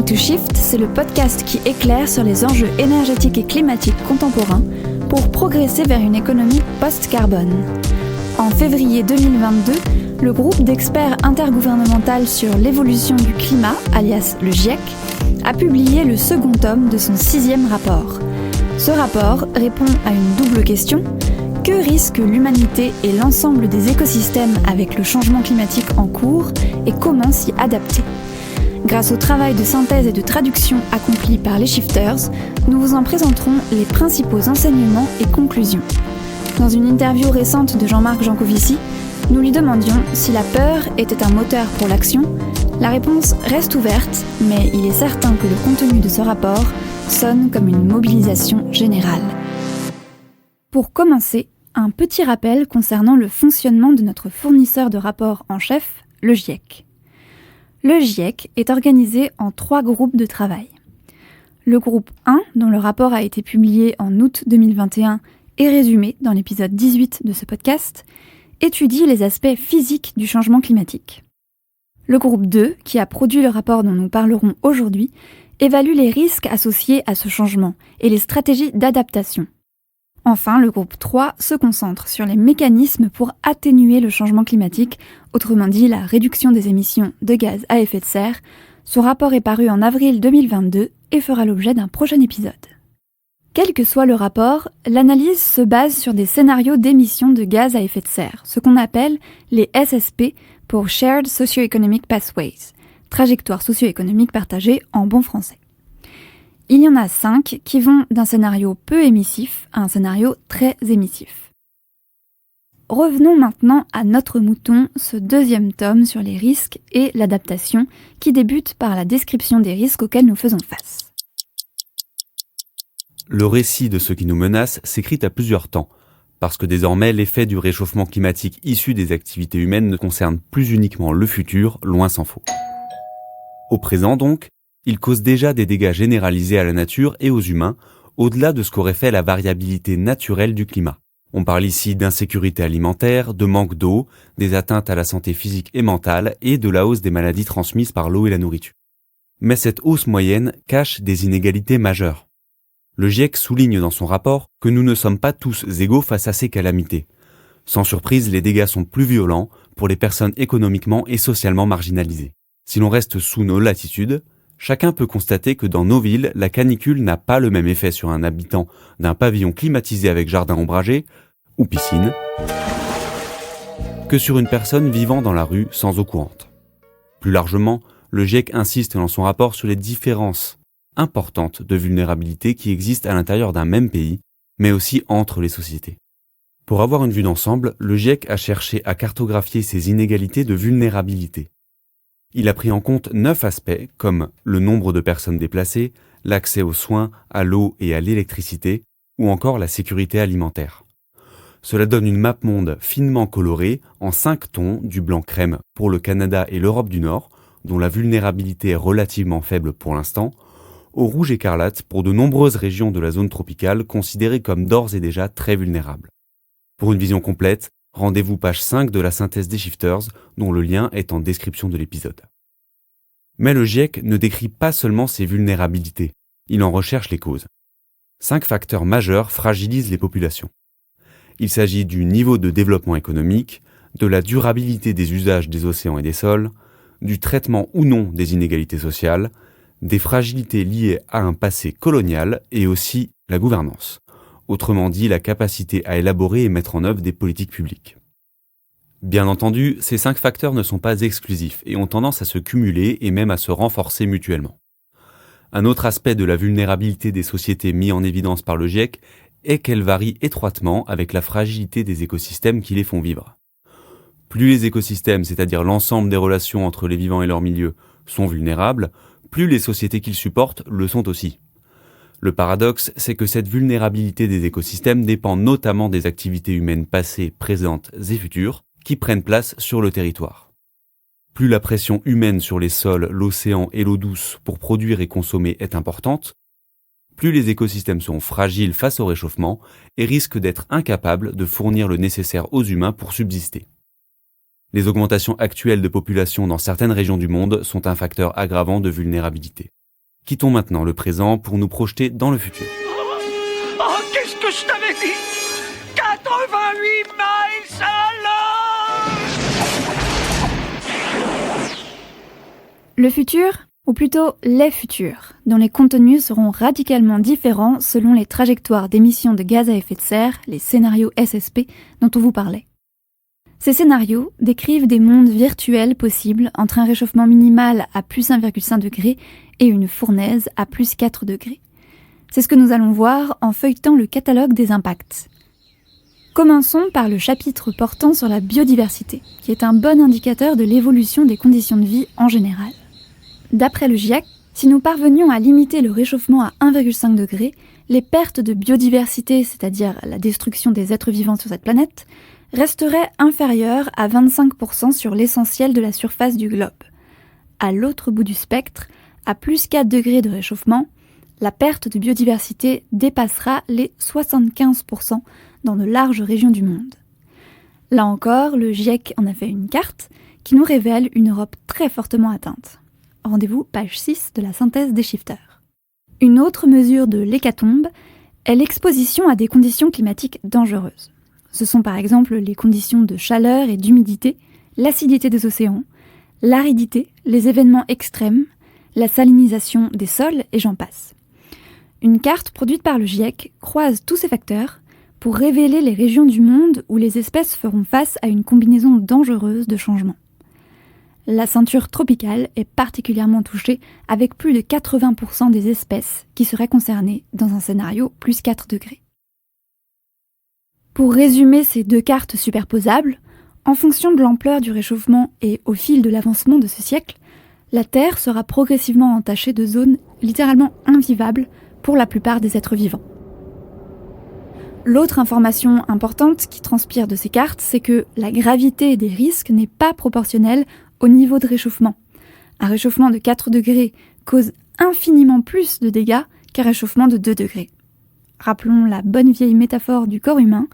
to Shift, c'est le podcast qui éclaire sur les enjeux énergétiques et climatiques contemporains pour progresser vers une économie post-carbone. En février 2022, le groupe d'experts intergouvernemental sur l'évolution du climat, alias le GIEC, a publié le second tome de son 6e rapport. Ce rapport répond à une double question. Que risque l'humanité et l'ensemble des écosystèmes avec le changement climatique en cours et comment s'y adapter ? Grâce au travail de synthèse et de traduction accompli par les Shifters, nous vous en présenterons les principaux enseignements et conclusions. Dans une interview récente de Jean-Marc Jancovici, nous lui demandions si la peur était un moteur pour l'action. La réponse reste ouverte, mais il est certain que le contenu de ce rapport sonne comme une mobilisation générale. Pour commencer, un petit rappel concernant le fonctionnement de notre fournisseur de rapports en chef, le GIEC. Le GIEC est organisé en 3 groupes de travail. Le groupe 1, dont le rapport a été publié en août 2021 et résumé dans l'épisode 18 de ce podcast, étudie les aspects physiques du changement climatique. Le groupe 2, qui a produit le rapport dont nous parlerons aujourd'hui, évalue les risques associés à ce changement et les stratégies d'adaptation. Enfin, le groupe 3 se concentre sur les mécanismes pour atténuer le changement climatique, autrement dit la réduction des émissions de gaz à effet de serre. Son rapport est paru en avril 2022 et fera l'objet d'un prochain épisode. Quel que soit le rapport, l'analyse se base sur des scénarios d'émissions de gaz à effet de serre, ce qu'on appelle les SSP pour Shared Socio-Economic Pathways, trajectoire socio-économique partagée en bon français. Il y en a 5 qui vont d'un scénario peu émissif à un scénario très émissif. Revenons maintenant à notre mouton, ce 2e tome sur les risques et l'adaptation, qui débute par la description des risques auxquels nous faisons face. Le récit de ce qui nous menace s'écrit à plusieurs temps, parce que désormais l'effet du réchauffement climatique issu des activités humaines ne concerne plus uniquement le futur, loin s'en faut. Au présent donc, il cause déjà des dégâts généralisés à la nature et aux humains, au-delà de ce qu'aurait fait la variabilité naturelle du climat. On parle ici d'insécurité alimentaire, de manque d'eau, des atteintes à la santé physique et mentale et de la hausse des maladies transmises par l'eau et la nourriture. Mais cette hausse moyenne cache des inégalités majeures. Le GIEC souligne dans son rapport que nous ne sommes pas tous égaux face à ces calamités. Sans surprise, les dégâts sont plus violents pour les personnes économiquement et socialement marginalisées. Si l'on reste sous nos latitudes, chacun peut constater que dans nos villes, la canicule n'a pas le même effet sur un habitant d'un pavillon climatisé avec jardin ombragé ou piscine que sur une personne vivant dans la rue sans eau courante. Plus largement, le GIEC insiste dans son rapport sur les différences importantes de vulnérabilité qui existent à l'intérieur d'un même pays, mais aussi entre les sociétés. Pour avoir une vue d'ensemble, le GIEC a cherché à cartographier ces inégalités de vulnérabilité. Il a pris en compte 9 aspects comme le nombre de personnes déplacées, l'accès aux soins, à l'eau et à l'électricité, ou encore la sécurité alimentaire. Cela donne une map monde finement colorée en 5 tons du blanc crème pour le Canada et l'Europe du Nord, dont la vulnérabilité est relativement faible pour l'instant, au rouge écarlate pour de nombreuses régions de la zone tropicale considérées comme d'ores et déjà très vulnérables. Pour une vision complète, rendez-vous page 5 de la synthèse des Shifters, dont le lien est en description de l'épisode. Mais le GIEC ne décrit pas seulement ces vulnérabilités, il en recherche les causes. 5 facteurs majeurs fragilisent les populations. Il s'agit du niveau de développement économique, de la durabilité des usages des océans et des sols, du traitement ou non des inégalités sociales, des fragilités liées à un passé colonial et aussi la gouvernance. Autrement dit, la capacité à élaborer et mettre en œuvre des politiques publiques. Bien entendu, ces 5 facteurs ne sont pas exclusifs et ont tendance à se cumuler et même à se renforcer mutuellement. Un autre aspect de la vulnérabilité des sociétés mis en évidence par le GIEC est qu'elle varie étroitement avec la fragilité des écosystèmes qui les font vivre. Plus les écosystèmes, c'est-à-dire l'ensemble des relations entre les vivants et leur milieu, sont vulnérables, plus les sociétés qu'ils supportent le sont aussi. Le paradoxe, c'est que cette vulnérabilité des écosystèmes dépend notamment des activités humaines passées, présentes et futures qui prennent place sur le territoire. Plus la pression humaine sur les sols, l'océan et l'eau douce pour produire et consommer est importante, plus les écosystèmes sont fragiles face au réchauffement et risquent d'être incapables de fournir le nécessaire aux humains pour subsister. Les augmentations actuelles de population dans certaines régions du monde sont un facteur aggravant de vulnérabilité. Quittons maintenant le présent pour nous projeter dans le futur. Oh, qu'est-ce que je t'avais dit? 88 miles à l'heure! Le futur, ou plutôt les futurs, dont les contenus seront radicalement différents selon les trajectoires d'émissions de gaz à effet de serre, les scénarios SSP dont on vous parlait. Ces scénarios décrivent des mondes virtuels possibles entre un réchauffement minimal à plus 1,5 degré et une fournaise à plus 4 degrés. C'est ce que nous allons voir en feuilletant le catalogue des impacts. Commençons par le chapitre portant sur la biodiversité, qui est un bon indicateur de l'évolution des conditions de vie en général. D'après le GIEC, si nous parvenions à limiter le réchauffement à 1,5 degré, les pertes de biodiversité, c'est-à-dire la destruction des êtres vivants sur cette planète, resteraient inférieures à 25% sur l'essentiel de la surface du globe. À l'autre bout du spectre, à plus 4 degrés de réchauffement, la perte de biodiversité dépassera les 75% dans de larges régions du monde. Là encore, le GIEC en a fait une carte qui nous révèle une Europe très fortement atteinte. Rendez-vous page 6 de la synthèse des shifters. Une autre mesure de l'hécatombe est l'exposition à des conditions climatiques dangereuses. Ce sont par exemple les conditions de chaleur et d'humidité, l'acidité des océans, l'aridité, les événements extrêmes, la salinisation des sols et j'en passe. Une carte produite par le GIEC croise tous ces facteurs pour révéler les régions du monde où les espèces feront face à une combinaison dangereuse de changements. La ceinture tropicale est particulièrement touchée avec plus de 80% des espèces qui seraient concernées dans un scénario plus 4 degrés. Pour résumer ces deux cartes superposables, en fonction de l'ampleur du réchauffement et au fil de l'avancement de ce siècle, la Terre sera progressivement entachée de zones littéralement invivables pour la plupart des êtres vivants. L'autre information importante qui transpire de ces cartes, c'est que la gravité des risques n'est pas proportionnelle au niveau de réchauffement. Un réchauffement de 4 degrés cause infiniment plus de dégâts qu'un réchauffement de 2 degrés. Rappelons la bonne vieille métaphore du corps humain.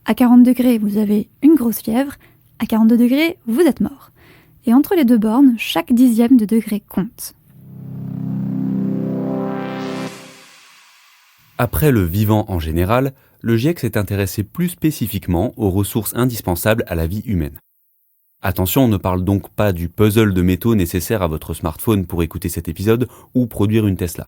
À 40 degrés, vous avez une grosse fièvre. À 42 degrés, vous êtes mort. Et entre les deux bornes, chaque dixième de degré compte. Après le vivant en général, le GIEC s'est intéressé plus spécifiquement aux ressources indispensables à la vie humaine. Attention, on ne parle donc pas du puzzle de métaux nécessaire à votre smartphone pour écouter cet épisode ou produire une Tesla,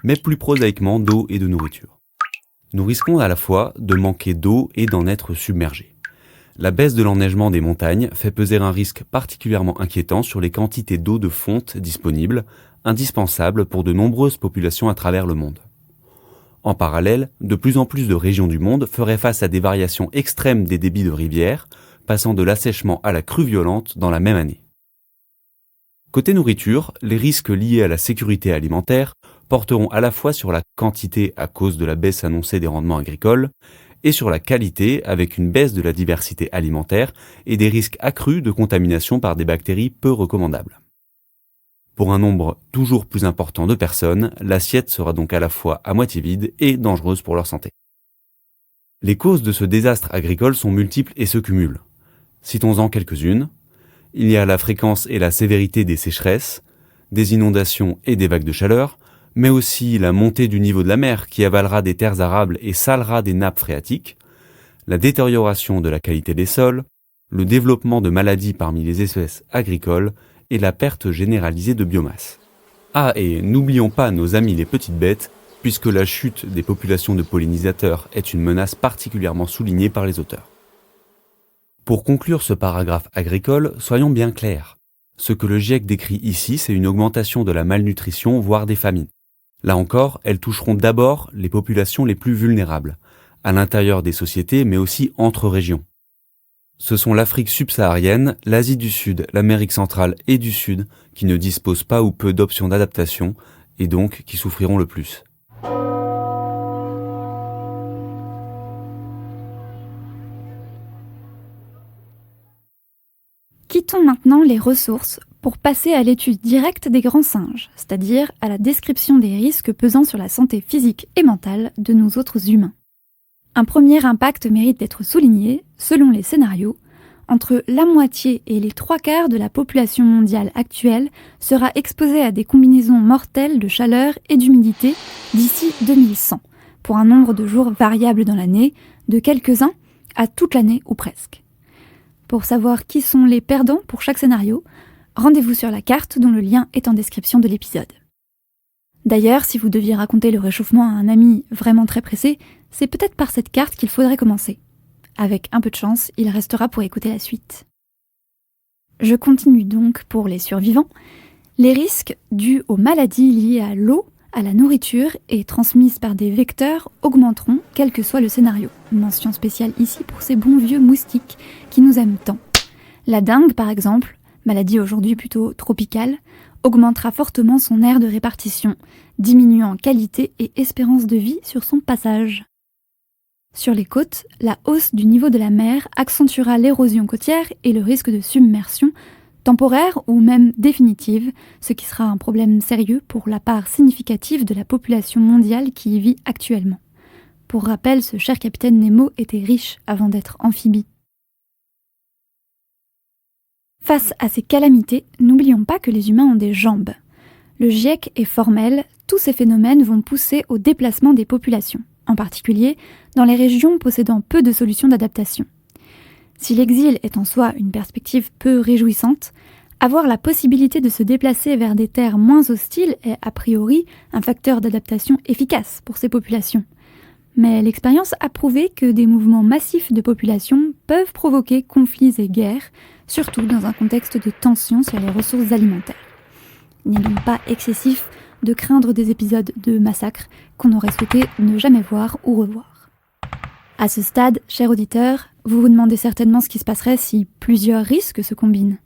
mais plus prosaïquement d'eau et de nourriture. Nous risquons à la fois de manquer d'eau et d'en être submergés. La baisse de l'enneigement des montagnes fait peser un risque particulièrement inquiétant sur les quantités d'eau de fonte disponibles, indispensables pour de nombreuses populations à travers le monde. En parallèle, de plus en plus de régions du monde feraient face à des variations extrêmes des débits de rivières, passant de l'assèchement à la crue violente dans la même année. Côté nourriture, les risques liés à la sécurité alimentaire porteront à la fois sur la quantité à cause de la baisse annoncée des rendements agricoles, et sur la qualité avec une baisse de la diversité alimentaire et des risques accrus de contamination par des bactéries peu recommandables. Pour un nombre toujours plus important de personnes, l'assiette sera donc à la fois à moitié vide et dangereuse pour leur santé. Les causes de ce désastre agricole sont multiples et se cumulent. Citons-en quelques-unes. Il y a la fréquence et la sévérité des sécheresses, des inondations et des vagues de chaleur, mais aussi la montée du niveau de la mer qui avalera des terres arables et salera des nappes phréatiques, la détérioration de la qualité des sols, le développement de maladies parmi les espèces agricoles et la perte généralisée de biomasse. Ah, et n'oublions pas nos amis les petites bêtes, puisque la chute des populations de pollinisateurs est une menace particulièrement soulignée par les auteurs. Pour conclure ce paragraphe agricole, soyons bien clairs. Ce que le GIEC décrit ici, c'est une augmentation de la malnutrition, voire des famines. Là encore, elles toucheront d'abord les populations les plus vulnérables, à l'intérieur des sociétés, mais aussi entre régions. Ce sont l'Afrique subsaharienne, l'Asie du Sud, l'Amérique centrale et du Sud qui ne disposent pas ou peu d'options d'adaptation et donc qui souffriront le plus. Quittons maintenant les ressources pour passer à l'étude directe des grands singes, c'est-à-dire à la description des risques pesant sur la santé physique et mentale de nous autres humains. Un premier impact mérite d'être souligné, selon les scénarios, entre la moitié et les 3/4 de la population mondiale actuelle sera exposée à des combinaisons mortelles de chaleur et d'humidité d'ici 2100, pour un nombre de jours variable dans l'année, de quelques-uns à toute l'année ou presque. Pour savoir qui sont les perdants pour chaque scénario, rendez-vous sur la carte dont le lien est en description de l'épisode. D'ailleurs, si vous deviez raconter le réchauffement à un ami vraiment très pressé, c'est peut-être par cette carte qu'il faudrait commencer. Avec un peu de chance, il restera pour écouter la suite. Je continue donc pour les survivants. Les risques dus aux maladies liées à l'eau, à la nourriture et transmises par des vecteurs augmenteront quel que soit le scénario. Mention spéciale ici pour ces bons vieux moustiques qui nous aiment tant. La dengue, par exemple, maladie aujourd'hui plutôt tropicale, augmentera fortement son aire de répartition, diminuant qualité et espérance de vie sur son passage. Sur les côtes, la hausse du niveau de la mer accentuera l'érosion côtière et le risque de submersion, temporaire ou même définitive, ce qui sera un problème sérieux pour la part significative de la population mondiale qui y vit actuellement. Pour rappel, ce cher capitaine Nemo était riche avant d'être amphibie. Face à ces calamités, n'oublions pas que les humains ont des jambes. Le GIEC est formel, tous ces phénomènes vont pousser au déplacement des populations, en particulier dans les régions possédant peu de solutions d'adaptation. Si l'exil est en soi une perspective peu réjouissante, avoir la possibilité de se déplacer vers des terres moins hostiles est a priori un facteur d'adaptation efficace pour ces populations. Mais l'expérience a prouvé que des mouvements massifs de population peuvent provoquer conflits et guerres, surtout dans un contexte de tension sur les ressources alimentaires. Il n'est donc pas excessif de craindre des épisodes de massacre qu'on aurait souhaité ne jamais voir ou revoir. À ce stade, chers auditeurs, vous vous demandez certainement ce qui se passerait si plusieurs risques se combinent.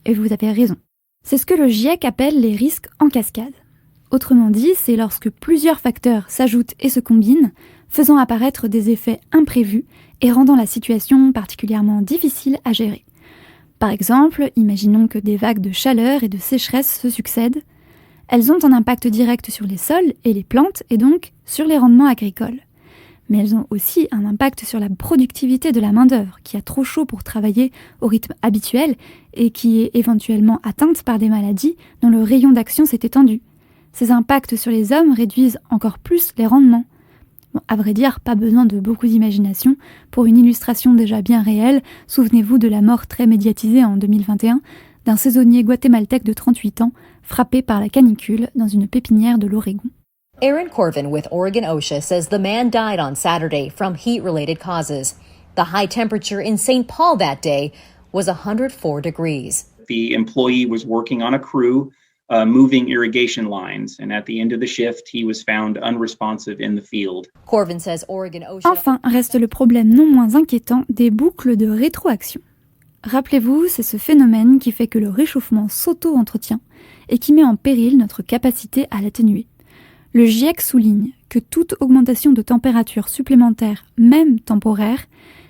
Et vous avez raison. C'est ce que le GIEC appelle les risques en cascade. Autrement dit, c'est lorsque plusieurs facteurs s'ajoutent et se combinent, faisant apparaître des effets imprévus et rendant la situation particulièrement difficile à gérer. Par exemple, imaginons que des vagues de chaleur et de sécheresse se succèdent. Elles ont un impact direct sur les sols et les plantes et donc sur les rendements agricoles. Mais elles ont aussi un impact sur la productivité de la main-d'œuvre qui a trop chaud pour travailler au rythme habituel et qui est éventuellement atteinte par des maladies dont le rayon d'action s'est étendu. Ces impacts sur les hommes réduisent encore plus les rendements. Bon, à vrai dire, pas besoin de beaucoup d'imagination. Pour une illustration déjà bien réelle, souvenez-vous de la mort très médiatisée en 2021 d'un saisonnier guatémaltèque de 38 ans frappé par la canicule dans une pépinière de l'Oregon. Aaron Corvin with Oregon OSHA says the man died on Saturday from heat-related causes. The high temperature in St. Paul that day was 104 degrees. The employee was working on a crew moving irrigation lines, and at the end of the shift, he was found unresponsive in the field. Corvin says Oregon OSHA... Enfin, reste le problème non moins inquiétant des boucles de rétroaction. Rappelez-vous, c'est ce phénomène qui fait que le réchauffement s'auto-entretient et qui met en péril notre capacité à l'atténuer. Le GIEC souligne que toute augmentation de température supplémentaire, même temporaire,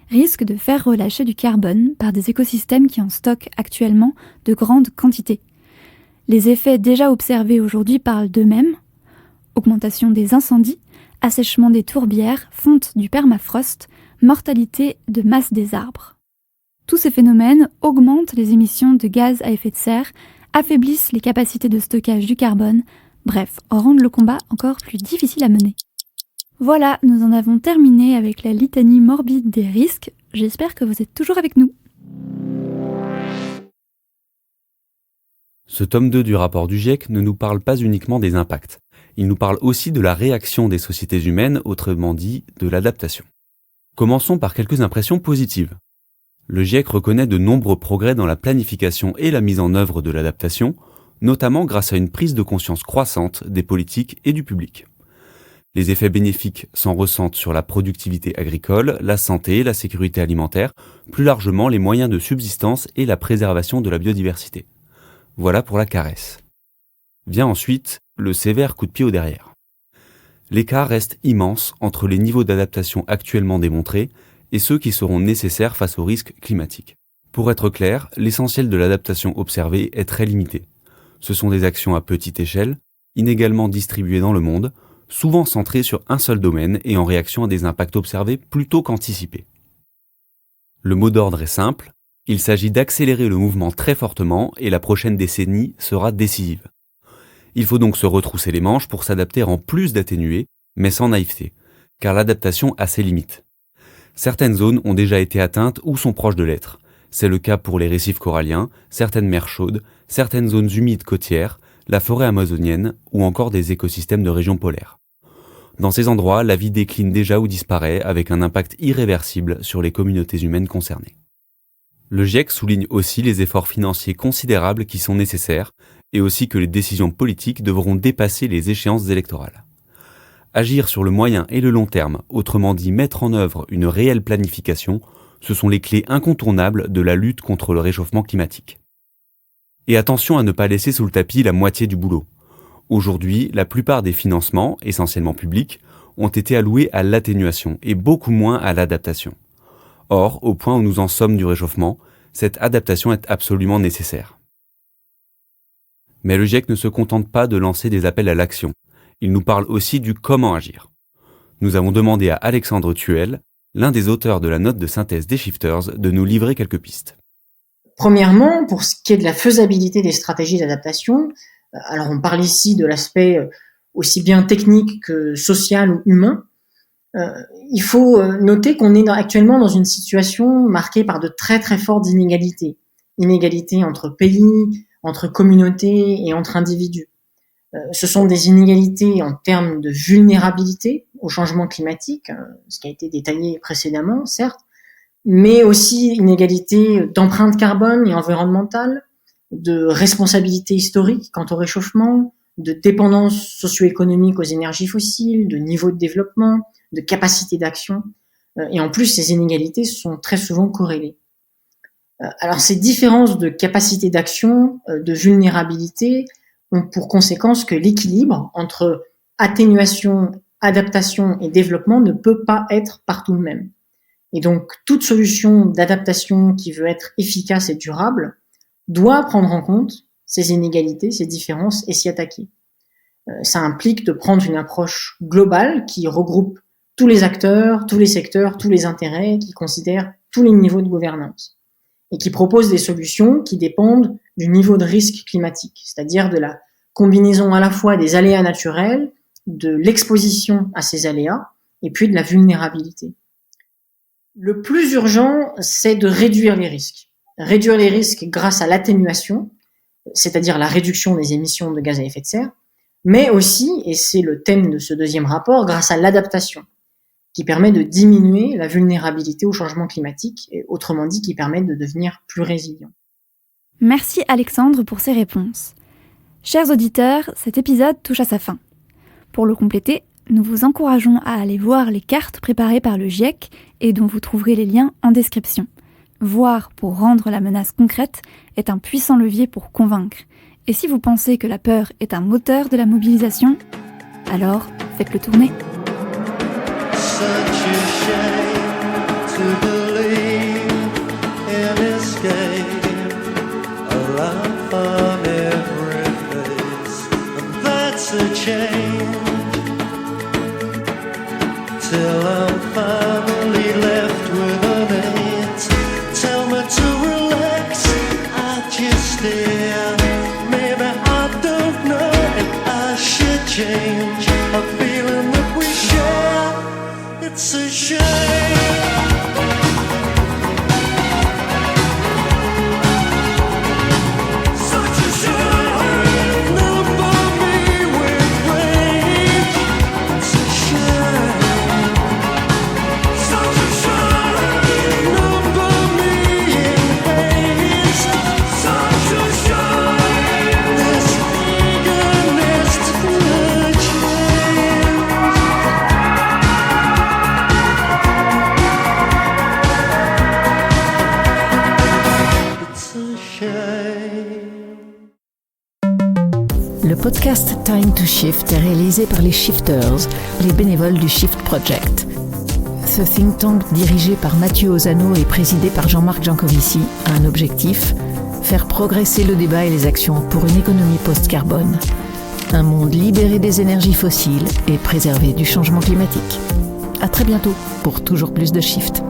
risque de faire relâcher du carbone par des écosystèmes qui en stockent actuellement de grandes quantités. Les effets déjà observés aujourd'hui parlent d'eux-mêmes. Augmentation des incendies, assèchement des tourbières, fonte du permafrost, mortalité de masse des arbres. Tous ces phénomènes augmentent les émissions de gaz à effet de serre, affaiblissent les capacités de stockage du carbone, bref, rendent le combat encore plus difficile à mener. Voilà, nous en avons terminé avec la litanie morbide des risques. J'espère que vous êtes toujours avec nous. Ce tome 2 du rapport du GIEC ne nous parle pas uniquement des impacts. Il nous parle aussi de la réaction des sociétés humaines, autrement dit, de l'adaptation. Commençons par quelques impressions positives. Le GIEC reconnaît de nombreux progrès dans la planification et la mise en œuvre de l'adaptation, notamment grâce à une prise de conscience croissante des politiques et du public. Les effets bénéfiques s'en ressentent sur la productivité agricole, la santé, la sécurité alimentaire, plus largement les moyens de subsistance et la préservation de la biodiversité. Voilà pour la caresse. Vient ensuite le sévère coup de pied au derrière. L'écart reste immense entre les niveaux d'adaptation actuellement démontrés et ceux qui seront nécessaires face aux risques climatiques. Pour être clair, l'essentiel de l'adaptation observée est très limité. Ce sont des actions à petite échelle, inégalement distribuées dans le monde, souvent centrées sur un seul domaine et en réaction à des impacts observés plutôt qu'anticipés. Le mot d'ordre est simple, Il s'agit d'accélérer le mouvement très fortement et la prochaine décennie sera décisive. Il faut donc se retrousser les manches pour s'adapter en plus d'atténuer, mais sans naïveté, car l'adaptation a ses limites. Certaines zones ont déjà été atteintes ou sont proches de l'être. C'est le cas pour les récifs coralliens, certaines mers chaudes, certaines zones humides côtières, la forêt amazonienne ou encore des écosystèmes de régions polaires. Dans ces endroits, la vie décline déjà ou disparaît avec un impact irréversible sur les communautés humaines concernées. Le GIEC souligne aussi les efforts financiers considérables qui sont nécessaires et aussi que les décisions politiques devront dépasser les échéances électorales. Agir sur le moyen et le long terme, autrement dit mettre en œuvre une réelle planification, ce sont les clés incontournables de la lutte contre le réchauffement climatique. Et attention à ne pas laisser sous le tapis la moitié du boulot. Aujourd'hui, la plupart des financements, essentiellement publics, ont été alloués à l'atténuation et beaucoup moins à l'adaptation. Or, au point où nous en sommes du réchauffement, cette adaptation est absolument nécessaire. Mais le GIEC ne se contente pas de lancer des appels à l'action. Il nous parle aussi du comment agir. Nous avons demandé à Alexandre Thuel, l'un des auteurs de la note de synthèse des Shifters, de nous livrer quelques pistes. Premièrement, pour ce qui est de la faisabilité des stratégies d'adaptation, alors on parle ici de l'aspect aussi bien technique que social ou humain, il faut noter qu'on est actuellement dans une situation marquée par de très très fortes inégalités. Inégalités entre pays, entre communautés et entre individus. Ce sont des inégalités en termes de vulnérabilité au changement climatique, ce qui a été détaillé précédemment, certes, mais aussi inégalités d'empreinte carbone et environnementale, de responsabilité historique quant au réchauffement, de dépendance socio-économique aux énergies fossiles, de niveau de développement, de capacité d'action. Et en plus, ces inégalités sont très souvent corrélées. Alors, ces différences de capacité d'action, de vulnérabilité, ont pour conséquence que l'équilibre entre atténuation, adaptation et développement ne peut pas être partout le même. Et donc, toute solution d'adaptation qui veut être efficace et durable doit prendre en compte ces inégalités, ces différences et s'y attaquer. Ça implique de prendre une approche globale qui regroupe tous les acteurs, tous les secteurs, tous les intérêts, qui considère tous les niveaux de gouvernance et qui propose des solutions qui dépendent du niveau de risque climatique, c'est-à-dire de la combinaison à la fois des aléas naturels, de l'exposition à ces aléas et puis de la vulnérabilité. Le plus urgent, c'est de réduire les risques. Réduire les risques grâce à l'atténuation, c'est-à-dire la réduction des émissions de gaz à effet de serre, mais aussi, et c'est le thème de ce deuxième rapport, grâce à l'adaptation, qui permet de diminuer la vulnérabilité au changement climatique, et autrement dit, qui permet de devenir plus résilient. Merci Alexandre pour ces réponses. Chers auditeurs, cet épisode touche à sa fin. Pour le compléter, nous vous encourageons à aller voir les cartes préparées par le GIEC et dont vous trouverez les liens en description. Voir pour rendre la menace concrète est un puissant levier pour convaincre. Et si vous pensez que la peur est un moteur de la mobilisation, alors faites-le tourner. Till I'm finally left with an it. Tell me to relax, I just stare. Maybe I don't know if I should change a feeling that we share. It's a shame. Le podcast Time to Shift est réalisé par les Shifters, les bénévoles du Shift Project. Ce think tank dirigé par Mathieu Ozano et présidé par Jean-Marc Jancovici a un objectif, faire progresser le débat et les actions pour une économie post-carbone. Un monde libéré des énergies fossiles et préservé du changement climatique. À très bientôt pour toujours plus de Shift.